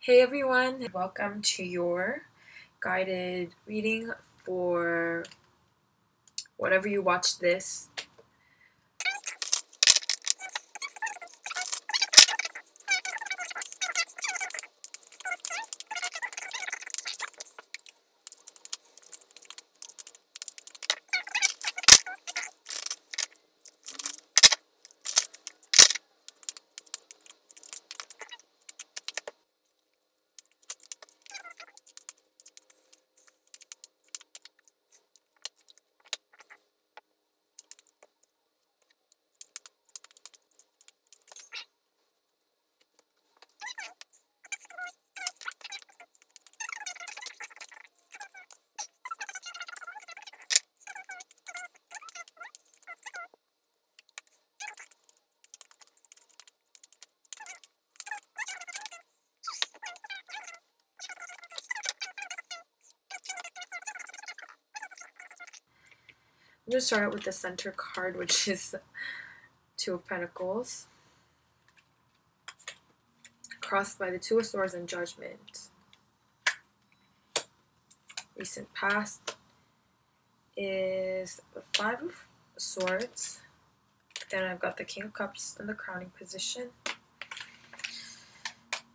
Hey everyone, welcome to your guided reading for whatever you watch this. I'm going to start out with the center card, which is Two of Pentacles, crossed by the Two of Swords and Judgment. Recent past is the Five of Swords. Then I've got the King of Cups in the crowning position.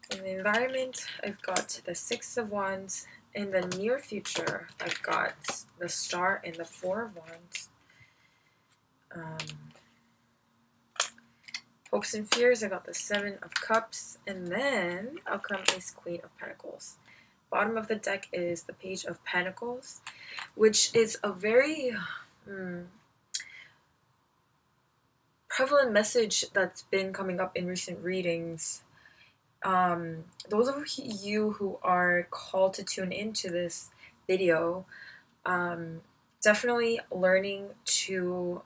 In the environment, I've got the Six of Wands. In the near future, I've got the Star and the Four of Wands. Hopes and fears, I got the Seven of Cups, and then outcome is Queen of Pentacles. Bottom of the deck is the Page of Pentacles, which is a very prevalent message that's been coming up in recent readings. Those of you who are called to tune into this video, definitely learning to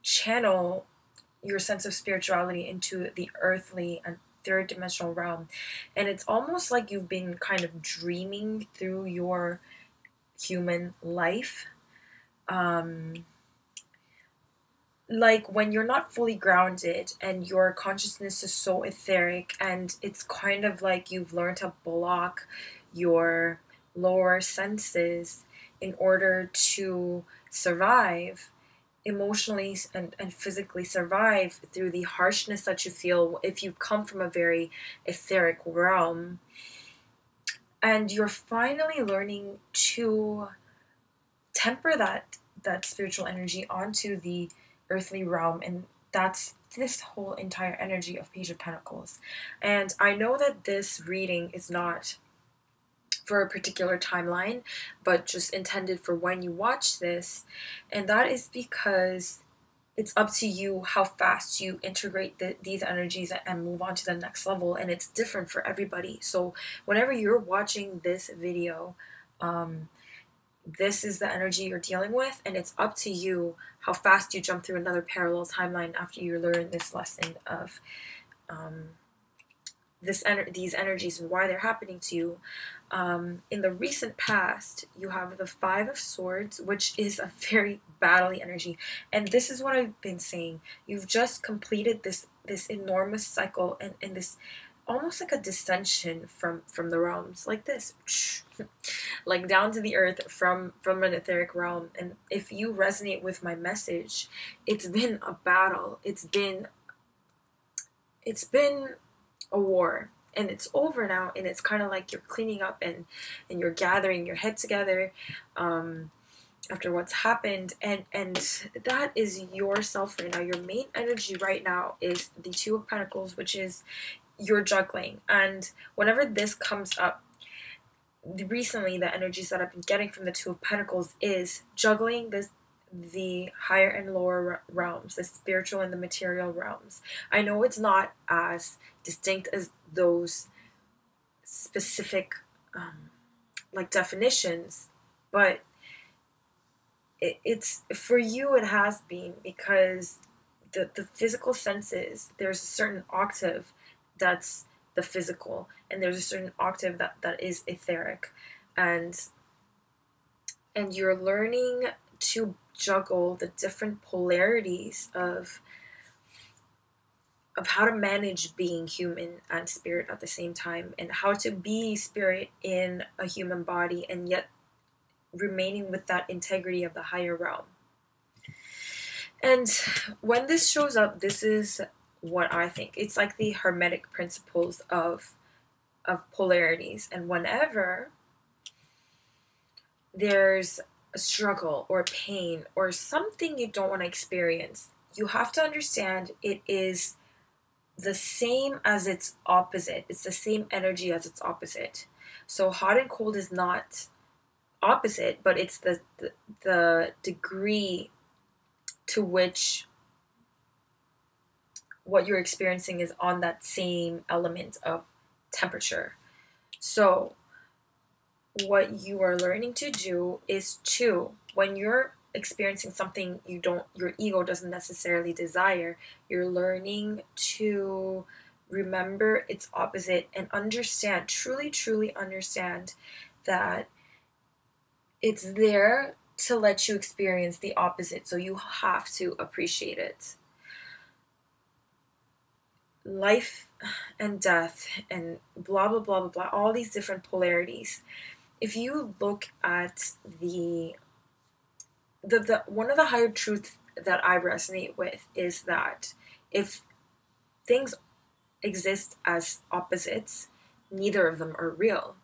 channel your sense of spirituality into the earthly and third dimensional realm. And it's almost like you've been kind of dreaming through your human life. Like when you're not fully grounded and your consciousness is so etheric, and it's kind of like you've learned to block your lower senses in order to survive emotionally and physically, survive through the harshness that you feel if you come from a very etheric realm. And you're finally learning to temper that spiritual energy onto the earthly realm, and that's this whole entire energy of Page of Pentacles. And I know that this reading is not for a particular timeline, but just intended for when you watch this, and that is because it's up to you how fast you integrate these energies and move on to the next level, and it's different for everybody. So whenever you're watching this video, this is the energy you're dealing with, and it's up to you how fast you jump through another parallel timeline after you learn this lesson of these energies and why they're happening to you. In the recent past, you have the Five of Swords, which is a very battly energy. And this is what I've been saying. You've just completed this enormous cycle and this almost like a descension from the realms, like this, like down to the earth from an etheric realm. And if you resonate with my message, it's been a battle. It's been a war, and it's over now, and it's kind of like you're cleaning up and you're gathering your head together after what's happened, and that is yourself right now. Your main energy right now is the Two of Pentacles, which is you're juggling. And whenever this comes up recently, the energies that I've been getting from the Two of Pentacles is juggling the higher and lower realms, the spiritual and the material realms. I know it's not as distinct as those specific like definitions, but it's for you, it has been, because the physical senses, there's a certain octave that's the physical, and there's a certain octave that is etheric, and you're learning to juggle the different polarities of how to manage being human and spirit at the same time, and how to be spirit in a human body and yet remaining with that integrity of the higher realm. And when this shows up, this is what I think. It's like the hermetic principles of polarities. And whenever there's a struggle or pain or something you don't want to experience, you have to understand it is the same as its opposite. It's the same energy as its opposite. So hot and cold is not opposite, but it's the degree to which what you're experiencing is on that same element of temperature. So what you are learning to do is to, when you're experiencing something your ego doesn't necessarily desire, you're learning to remember its opposite and understand, truly understand that it's there to let you experience the opposite. So you have to appreciate it. Life and death and blah blah blah blah blah, all these different polarities. If you look at the one of the higher truths that I resonate with is that if things exist as opposites, neither of them are real.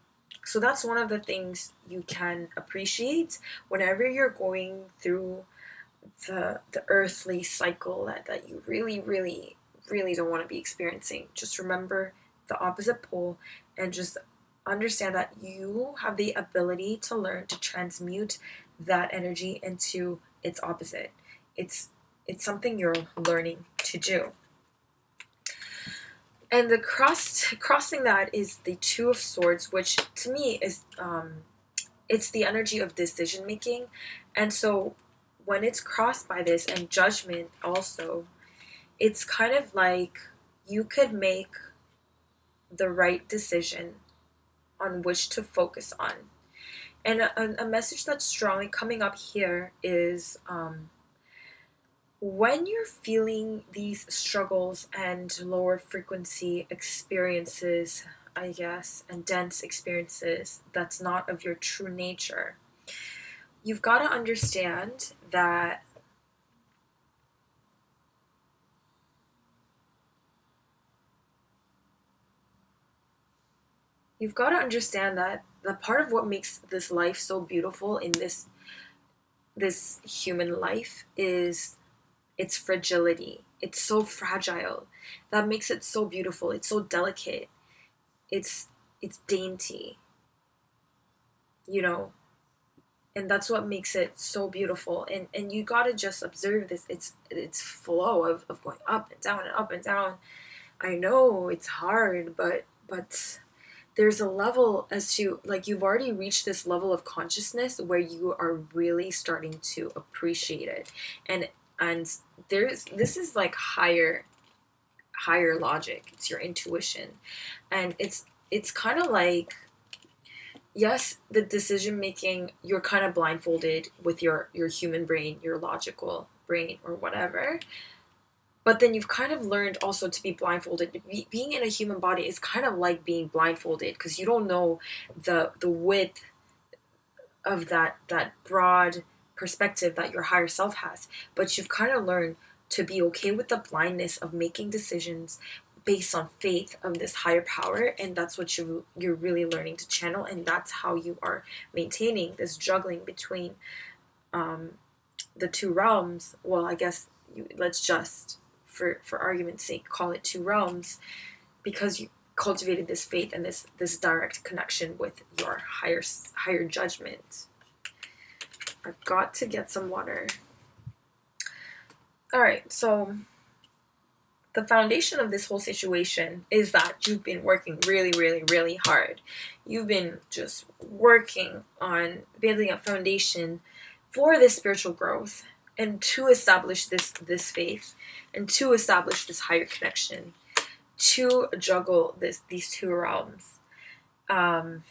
So that's one of the things you can appreciate whenever you're going through the earthly cycle that you really don't want to be experiencing. Just remember the opposite pole and just understand that you have the ability to learn to transmute that energy into its opposite. It's something you're learning to do. And the crossing that is the Two of Swords, which to me is it's the energy of decision making. And so when it's crossed by this, and Judgment also, it's kind of like you could make the right decision on which to focus on. And a message that's strongly coming up here is when you're feeling these struggles and lower frequency experiences, I guess, and dense experiences that's not of your true nature, you've got to understand that the part of what makes this life so beautiful in this human life is its fragility. It's so fragile. That makes it so beautiful. It's so delicate. It's dainty. You know, and that's what makes it so beautiful. And you gotta just observe this. It's flow of going up and down and up and down. I know it's hard, but there's a level as to, like, you've already reached this level of consciousness where you are really starting to appreciate it. And this is like higher logic. It's your intuition. And it's kind of like, yes, the decision making, you're kind of blindfolded with your human brain, your logical brain or whatever. But then you've kind of learned also to be blindfolded. Being in a human body is kind of like being blindfolded because you don't know the width of that broad perspective that your higher self has. But you've kind of learned to be okay with the blindness of making decisions based on faith of this higher power, and that's what you're really learning to channel, and that's how you are maintaining this juggling between the two realms. Well, I guess let's just, for argument's sake, call it two realms, because you cultivated this faith and this direct connection with your higher judgment. I've got to get some water. All right, so the foundation of this whole situation is that you've been working really hard. You've been just working on building a foundation for this spiritual growth and to establish this faith and to establish this higher connection, to juggle these two realms. And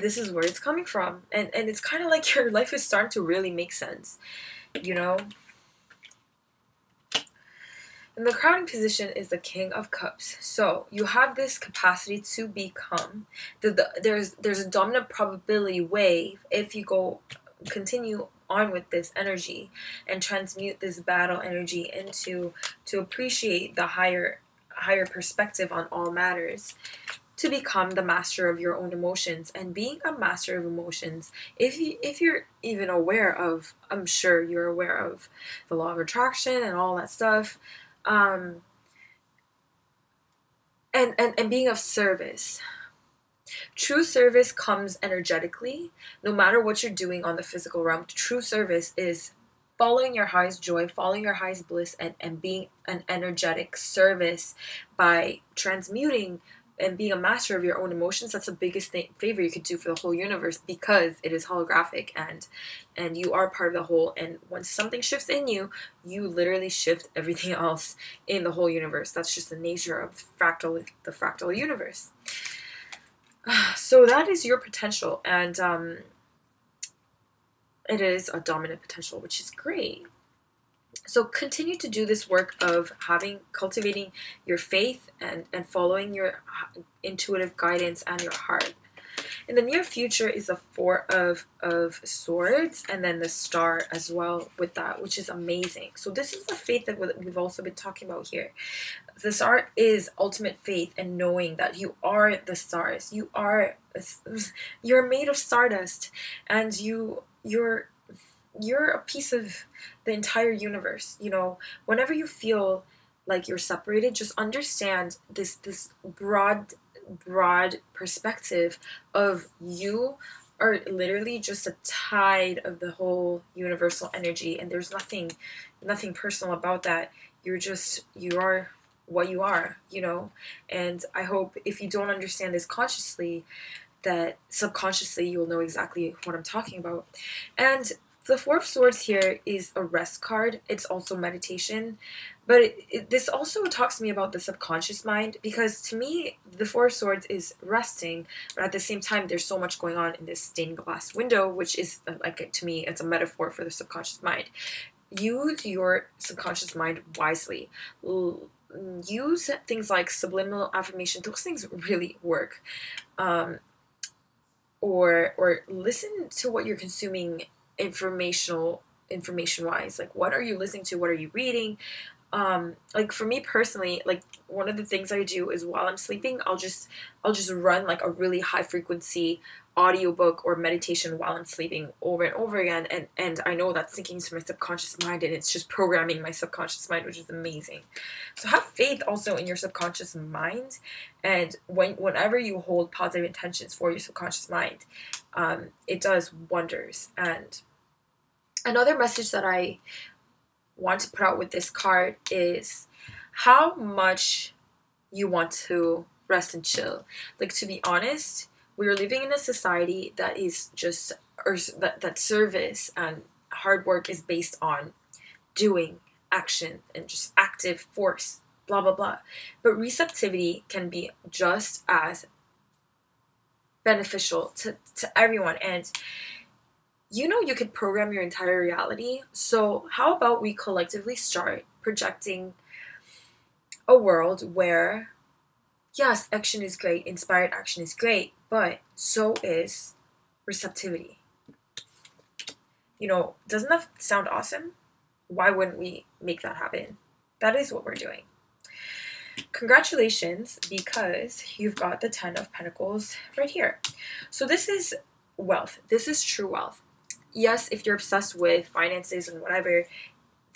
this is where it's coming from. And it's kind of like your life is starting to really make sense, you know? And the crowning position is the King of Cups. So you have this capacity to become. There's a dominant probability wave if you continue on with this energy and transmute this battle energy into to appreciate the higher perspective on all matters, to become the master of your own emotions. And being a master of emotions, if you're even aware of, I'm sure you're aware of the law of attraction and all that stuff, um and being of service. True service comes energetically, no matter what you're doing on the physical realm. True service is following your highest joy, following your highest bliss, and being an energetic service by transmuting and being a master of your own emotions. That's the biggest favor you could do for the whole universe, because it is holographic, and you are part of the whole. And once something shifts in you, you literally shift everything else in the whole universe. That's just the nature of the fractal universe. So that is your potential, and it is a dominant potential, which is great. So continue to do this work of cultivating your faith and following your intuitive guidance and your heart. In the near future is the Four of Swords, and then the Star as well with that, which is amazing. So this is the faith that we've also been talking about here. The Star is ultimate faith and knowing that you are the stars. You're made of stardust, and you're a piece of the entire universe. You know, whenever you feel like you're separated, just understand this broad perspective of you are literally just a tide of the whole universal energy, and there's nothing personal about that. You are what you are, you know. And I hope, if you don't understand this consciously, that subconsciously you'll know exactly what I'm talking about. And the Four of Swords here is a rest card. It's also meditation. But this also talks to me about the subconscious mind, because to me, the Four of Swords is resting, but at the same time, there's so much going on in this stained glass window, which is, like, to me, it's a metaphor for the subconscious mind. Use your subconscious mind wisely. Use things like subliminal affirmation. Those things really work. Or listen to what you're consuming information wise. Like, what are you listening to? What are you reading? Like, for me personally, like, one of the things I do is, while I'm sleeping, I'll just run like a really high frequency audiobook or meditation while I'm sleeping over and over again, and I know that's sinking to my subconscious mind, and it's just programming my subconscious mind, which is amazing. So have faith also in your subconscious mind, and whenever you hold positive intentions for your subconscious mind, it does wonders. And another message that I want to put out with this card is how much you want to rest and chill. Like, to be honest, we are living in a society that is just, or that service and hard work is based on doing, action, and just active force, blah blah blah. But receptivity can be just as beneficial to everyone. And you could program your entire reality. So how about we collectively start projecting a world where, yes, action is great, inspired action is great, but so is receptivity. Doesn't that sound awesome? Why wouldn't we make that happen? That is what we're doing. Congratulations, because you've got the 10 of Pentacles right here. So this is wealth. This is true wealth. Yes, if you're obsessed with finances and whatever,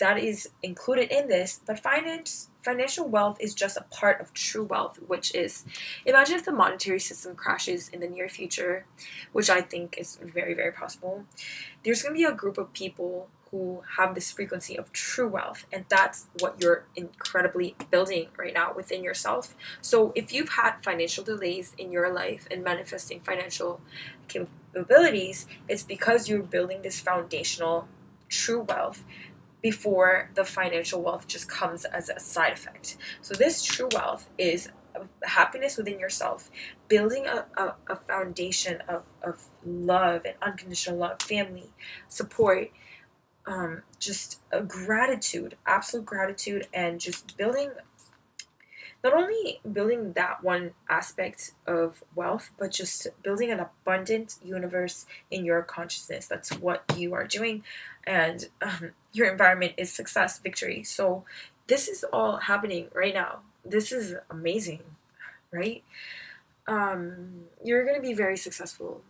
that is included in this, but financial wealth is just a part of true wealth, which is, imagine if the monetary system crashes in the near future, which I think is very, very possible. There's going to be a group of people who have this frequency of true wealth, and that's what you're incredibly building right now within yourself. So if you've had financial delays in your life and manifesting financial capabilities, it's because you're building this foundational true wealth before the financial wealth just comes as a side effect. So this true wealth is happiness within yourself, building a foundation of love and unconditional love, family, support, just a gratitude, absolute gratitude, and just building, not only building that one aspect of wealth, but just building an abundant universe in your consciousness. That's what you are doing. And your environment is success, victory. So this is all happening right now. This is amazing, right? You're going to be very successful.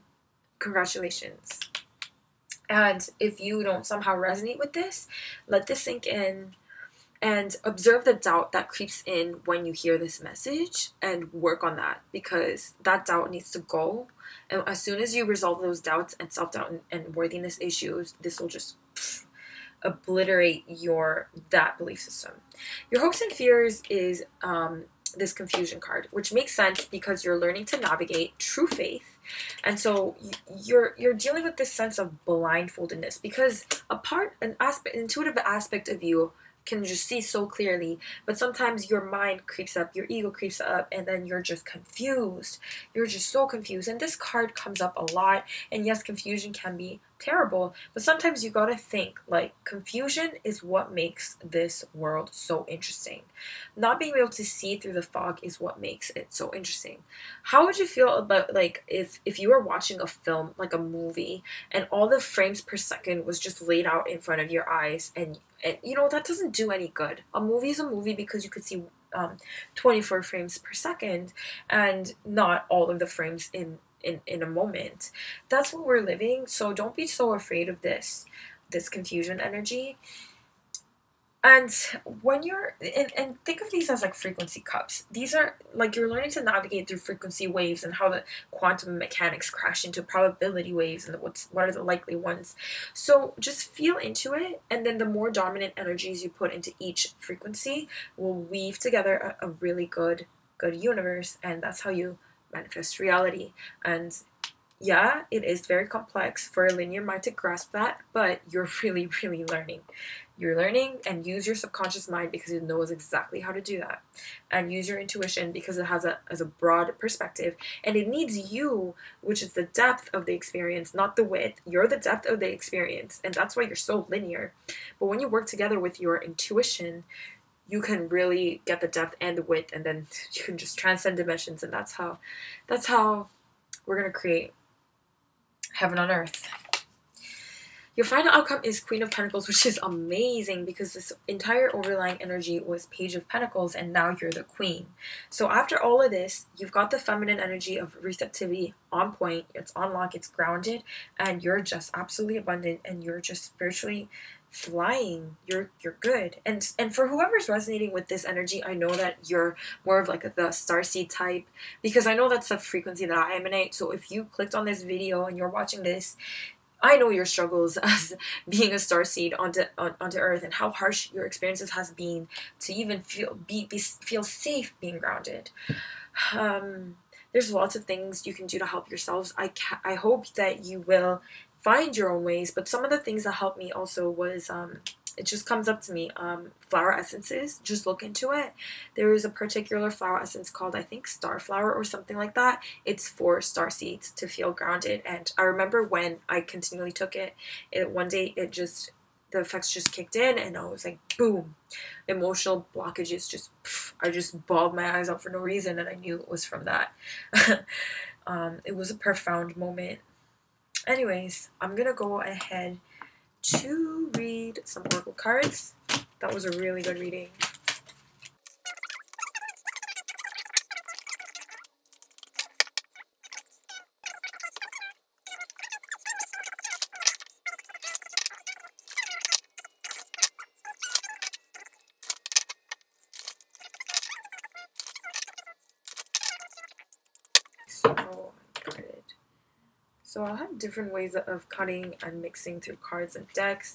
Congratulations. And if you don't somehow resonate with this, let this sink in and observe the doubt that creeps in when you hear this message and work on that, because that doubt needs to go. And as soon as you resolve those doubts and self-doubt and worthiness issues, this will just obliterate that belief system. Your hopes and fears is this confusion card, which makes sense because you're learning to navigate true faith. And so you're dealing with this sense of blindfoldedness, because an intuitive aspect of you can just see so clearly, but sometimes your mind creeps up, your ego creeps up, and then you're just confused. You're just so confused. And this card comes up a lot. And yes, confusion can be terrible, but sometimes you gotta think, like, confusion is what makes this world so interesting. Not being able to see through the fog is what makes it so interesting. How would you feel about, like, if you were watching a film, like a movie, and all the frames per second was just laid out in front of your eyes, and you know, that doesn't do any good. A movie is a movie because you could see 24 frames per second and not all of the frames in a moment. That's what we're living. So don't be so afraid of this confusion energy. And when you're and think of these as like frequency cups. These are like you're learning to navigate through frequency waves and how the quantum mechanics crash into probability waves and what are the likely ones. So just feel into it, and then the more dominant energies you put into each frequency will weave together a really good universe, and that's how you manifest reality. And yeah, it is very complex for a linear mind to grasp that, but you're really, really learning. You're learning, and use your subconscious mind because it knows exactly how to do that. And use your intuition because it has a broad perspective. And it needs you, which is the depth of the experience, not the width. You're the depth of the experience, and that's why you're so linear. But when you work together with your intuition, you can really get the depth and the width, and then you can just transcend dimensions, and that's how we're going to create heaven on earth. Your final outcome is Queen of Pentacles, which is amazing because this entire overlying energy was Page of Pentacles, and now you're the Queen. So after all of this, you've got the feminine energy of receptivity on point. It's on lock, it's grounded, and you're just absolutely abundant, and you're just spiritually flying. You're good. And for whoever's resonating with this energy, I know that you're more of like the starseed type, because I know that's the frequency that I emanate. So if you clicked on this video and you're watching this, I know your struggles as being a starseed onto Earth, and how harsh your experiences has been to even feel safe being grounded. There's lots of things you can do to help yourselves. I hope that you will find your own ways, but some of the things that helped me also was it just comes up to me. Flower essences, just look into it. There is a particular flower essence called, I think, Starflower or something like that. It's for starseeds to feel grounded. And I remember when I continually took it, one day the effects just kicked in, and I was like, boom, emotional blockages I just bawled my eyes out for no reason, and I knew it was from that. It was a profound moment. Anyways, I'm gonna go ahead to read some oracle cards. That was a really good reading. So I'll have different ways of cutting and mixing through cards and decks.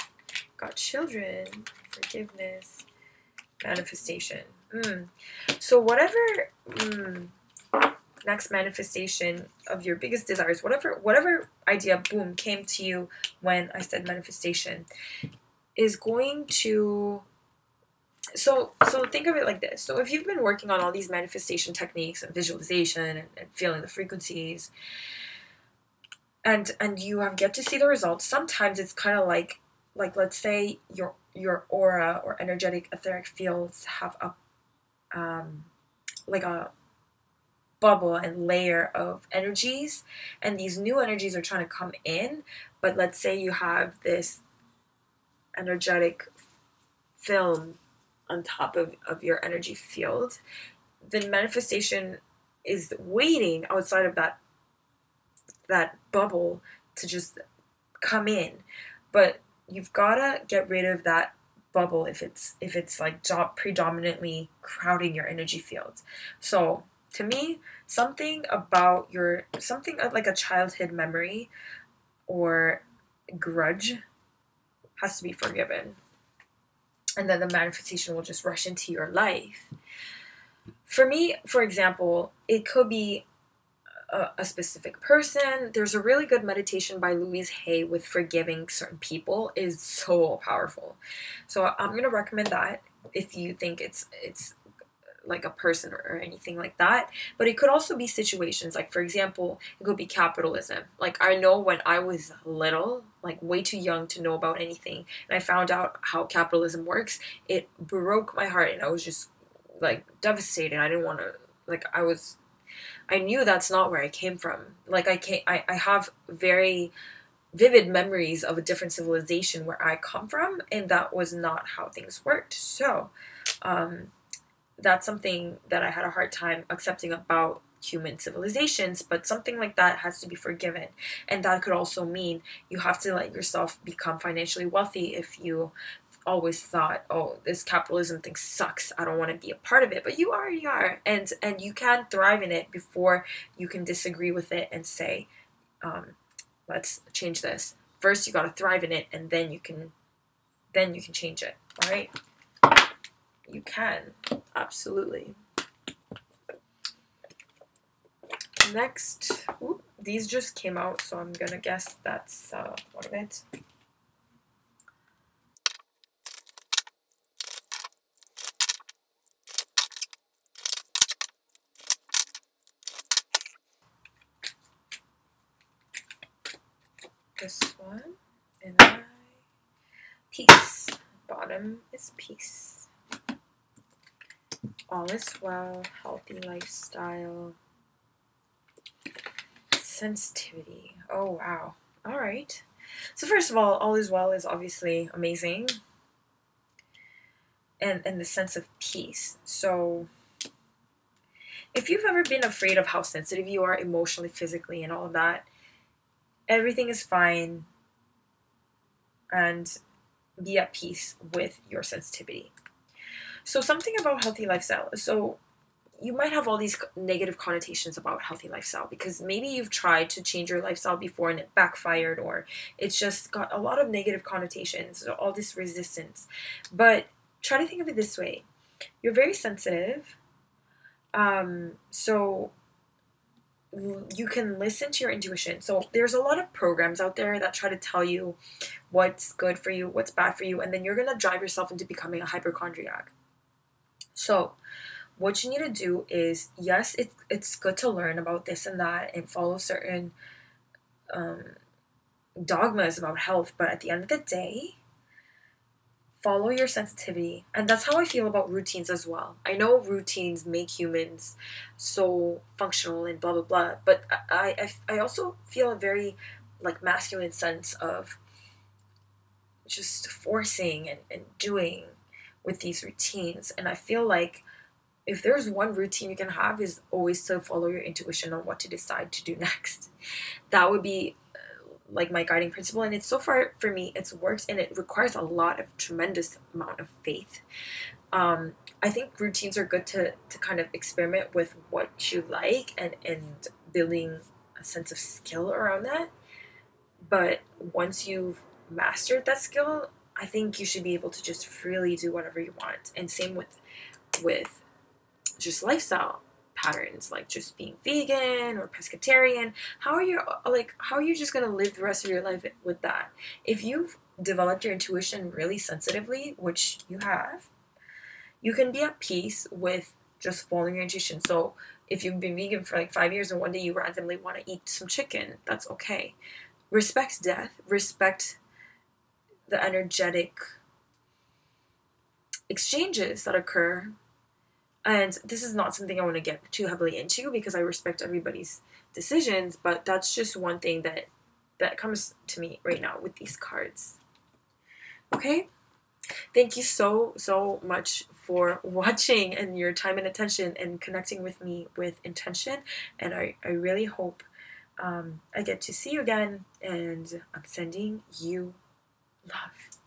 Got children, forgiveness, manifestation. So whatever next manifestation of your biggest desires, whatever idea, boom, came to you when I said manifestation, is going to... So think of it like this. So if you've been working on all these manifestation techniques and visualization and feeling the frequencies, and you have yet to see the results, sometimes it's kind of like like let's say your aura or energetic etheric fields have a like a bubble and layer of energies, and these new energies are trying to come in. But let's say you have this energetic film on top of your energy field, the manifestation is waiting outside of that bubble to just come in. But you've got to get rid of that bubble if it's like predominantly crowding your energy field. So to me, something about something like a childhood memory or grudge has to be forgiven, and then the manifestation will just rush into your life. For me, for example, it could be a specific person. There's a really good meditation by Louise Hay with forgiving certain people. It is so powerful. So I'm gonna recommend that if you think it's like a person or anything like that. But it could also be situations, like for example, it could be capitalism. Like I know when I was little, like way too young to know about anything, and I found out how capitalism works, it broke my heart, and I was just like devastated. I didn't want to, like I knew that's not where I came from. Like I have very vivid memories of a different civilization where I come from, and that was not how things worked. So that's something that I had a hard time accepting about human civilizations, but something like that has to be forgiven. And that could also mean you have to let yourself become financially wealthy if you always thought, oh, this capitalism thing sucks, I don't want to be a part of it. But you already are, and you can thrive in it before you can disagree with it and say, let's change this. First you got to thrive in it, and then you can change it. All right, you can, absolutely. Next, these just came out, so I'm gonna guess that's one of it. This one, and peace. Bottom is peace. All is well, healthy lifestyle, sensitivity. Oh wow. All right. So first of all is well is obviously amazing, and the sense of peace. So if you've ever been afraid of how sensitive you are emotionally, physically, and all of that, everything is fine, and be at peace with your sensitivity. So something about healthy lifestyle. So you might have all these negative connotations about healthy lifestyle because maybe you've tried to change your lifestyle before and it backfired, or it's just got a lot of negative connotations, all this resistance. But try to think of it this way. You're very sensitive. So you can listen to your intuition. So there's a lot of programs out there that try to tell you what's good for you, what's bad for you, and then you're going to drive yourself into becoming a hypochondriac. So what you need to do is, yes, it's good to learn about this and that and follow certain dogmas about health, but at the end of the day, follow your sensitivity. And that's how I feel about routines as well. I know routines make humans so functional and blah blah blah, but I also feel a very like masculine sense of just forcing and doing with these routines. And I feel like if there's one routine you can have is always to follow your intuition on what to decide to do next. That would be like my guiding principle, and it's so far for me it's worked, and it requires a lot of tremendous amount of faith. I think routines are good to kind of experiment with what you like and building a sense of skill around that. But once you've mastered that skill, I think you should be able to just freely do whatever you want. And same with just lifestyle patterns, like just being vegan or pescatarian. How are you just gonna live the rest of your life with that? If you've developed your intuition really sensitively, which you have, you can be at peace with just following your intuition. So if you've been vegan for like 5 years and one day you randomly want to eat some chicken, that's okay. Respect death, respect the energetic exchanges that occur. And this is not something I want to get too heavily into because I respect everybody's decisions, but that's just one thing that comes to me right now with these cards. Okay? Thank you so much for watching and your time and attention and connecting with me with intention. And I really hope I get to see you again. And I'm sending you love.